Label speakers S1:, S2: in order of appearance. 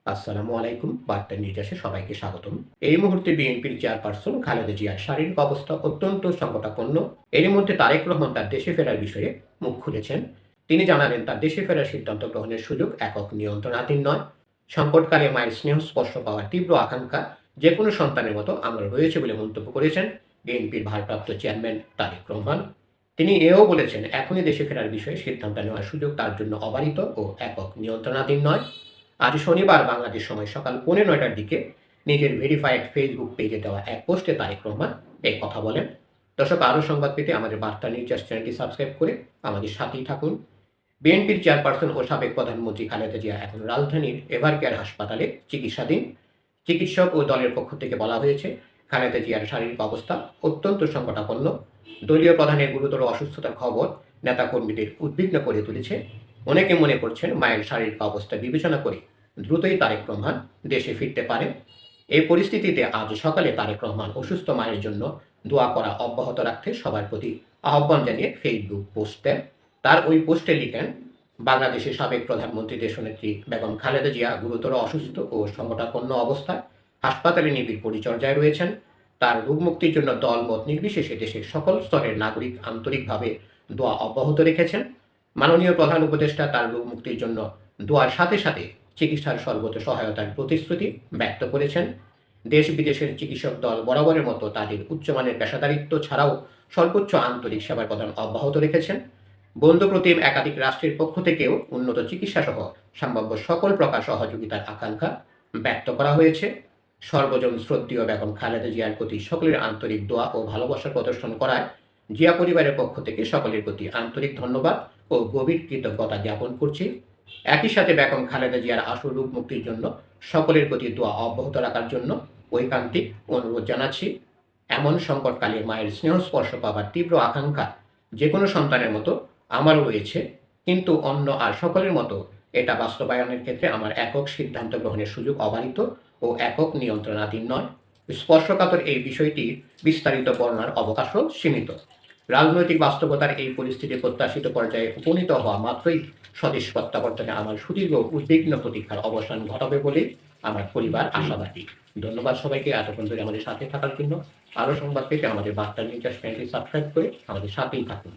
S1: আসসালামু আলাইকুম। বার্তা নির্যাসে সবাইকে স্বাগতম। এই মুহূর্তে বিএনপির চেয়ারপারসন খালেদা জিয়ার শারীরিক অবস্থা অত্যন্ত সংকটাপন্ন। এরই মধ্যে তারেক রহমান তার দেশে ফেরার বিষয়ে মুখ খুলেছেন। তিনি জানালেন তার দেশে ফেরার সিদ্ধান্ত গ্রহণের সুযোগ একক নিয়ন্ত্রণাধীন নয়। সংকটকালে মায়ের স্নেহ স্পর্শ পাওয়ার তীব্র আকাঙ্ক্ষা যে কোনো সন্তানের মতো আমার রয়েছে বলে মন্তব্য করেছেন বিএনপির ভারপ্রাপ্ত চেয়ারম্যান তারেক রহমান। তিনি এও বলেছেন এখনই দেশে ফেরার বিষয়ে সিদ্ধান্ত নেওয়ার সুযোগ তার জন্য অবারিত ও একক নিয়ন্ত্রণাধীন নয়। আজ শনিবার বাংলাদেশ সময় সকাল 9:15টার দিকে নিজের ভেরিফাইড ফেসবুক পেজে দেওয়া এক পোস্টে তারেক রহমান এই কথা বলেন। দর্শক, আরও সংবাদ পেতে আমাদের বার্তা নিউজ চ্যানেলটি সাবস্ক্রাইব করে আমাদের সাথেই থাকুন। বিএনপির চেয়ারপারসন ও সাবেক প্রধানমন্ত্রী খালেদা জিয়া এখন রাজধানীর এভারকেয়ার হাসপাতালে চিকিৎসাধীন। চিকিৎসক ও দলের পক্ষ থেকে বলা হয়েছে, খালেদা জিয়ার শারীরিক অবস্থা অত্যন্ত সংকটাপন্ন। দলীয় প্রধানের গুরুতর অসুস্থতার খবর নেতাকর্মীদের উদ্বিগ্ন করে তুলেছে। অনেকে মনে করছেন মায়ের শারীরিক অবস্থা বিবেচনা করে দ্রুতই তারেক রহমান দেশে ফিরতে পারেন। এই পরিস্থিতিতে আজ সকালে তারেক রহমান অসুস্থ মায়ের জন্য দোয়া করা অব্যাহত রাখতে সবার প্রতি আহ্বান জানিয়ে ফেসবুক পোস্ট দেন। তার ওই পোস্টে লিখেন, বাংলাদেশের সাবেক প্রধানমন্ত্রী দেশনেত্রী বেগম খালেদা জিয়া গুরুতর অসুস্থ ও সংকটাপন্ন অবস্থায় হাসপাতালে নিবিড় পরিচর্যায় রয়েছেন। তার রোগ মুক্তির জন্য দল মত নির্বিশেষে দেশের সকল স্তরের নাগরিক আন্তরিকভাবে দোয়া অব্যাহত রেখেছেন। মাননীয় প্রধান উপদেষ্টা তার রোগ মুক্তির জন্য দোয়ার সাথে সাথে চিকিৎসার সর্বোচ্চ সহায়তার প্রতিশ্রুতি ব্যক্ত করেছেন। দেশ বিদেশের চিকিৎসক দল বরাবরের মতো তাদের উচ্চমানের পেশাদারিত্ব ছাড়াও সর্বোচ্চ আন্তরিক সেবার প্রদান অব্যাহত রেখেছেন। বন্ধু প্রতিম একাধিক রাষ্ট্রের পক্ষ থেকেও উন্নত চিকিৎসা সহ সম্ভাব্য সকল প্রকার সহযোগিতার আকাঙ্ক্ষা ব্যক্ত করা হয়েছে। সর্বজন শ্রদ্ধেয় বেগম খালেদা জিয়ার প্রতি সকলের আন্তরিক দোয়া ও ভালোবাসার প্রদর্শন করায় জিয়া পরিবারের পক্ষ থেকে সকলের প্রতি আন্তরিক ধন্যবাদ ও গভীর কৃতজ্ঞতা জ্ঞাপন করছি। একই সাথে বেগম খালেদা জিয়ার আশু রোগ মুক্তির জন্য সকলের প্রতি দোয়া অব্যাহত রাখার জন্য ঐকান্তিক অনুরোধ জানাচ্ছি। এমন সংকটকালে মায়ের স্নেহ স্পর্শ পাবার তীব্র আকাঙ্ক্ষা যে কোনো সন্তানের মতো আমারও রয়েছে, কিন্তু অন্য আর সকলের মতো এটা বাস্তবায়নের ক্ষেত্রে আমার একক সিদ্ধান্ত গ্রহণের সুযোগ অবারিত ও একক নিয়ন্ত্রণাধীন নয়। স্পর্শকাতর এই বিষয়টি বিস্তারিত বর্ণনার অবকাশও সীমিত। রাজনৈতিক বাস্তবতার এই পরিস্থিতি প্রত্যাশিত পর্যায়ে উপনীত হওয়া মাত্রই স্বদেশ প্রত্যাবর্তনে আমার সুদীর্ঘ উদ্বিগ্ন প্রতীক্ষার অবসান ঘটাবে বলে আমার পরিবার আশাবাদী। ধন্যবাদ সবাইকে এতক্ষণ ধরে আমাদের সাথে থাকার জন্য। আরও সংবাদ পেতে আমাদের বার্তা নিউজ চ্যানেলটি সাবস্ক্রাইব করে আমাদের সাথেই থাকুন।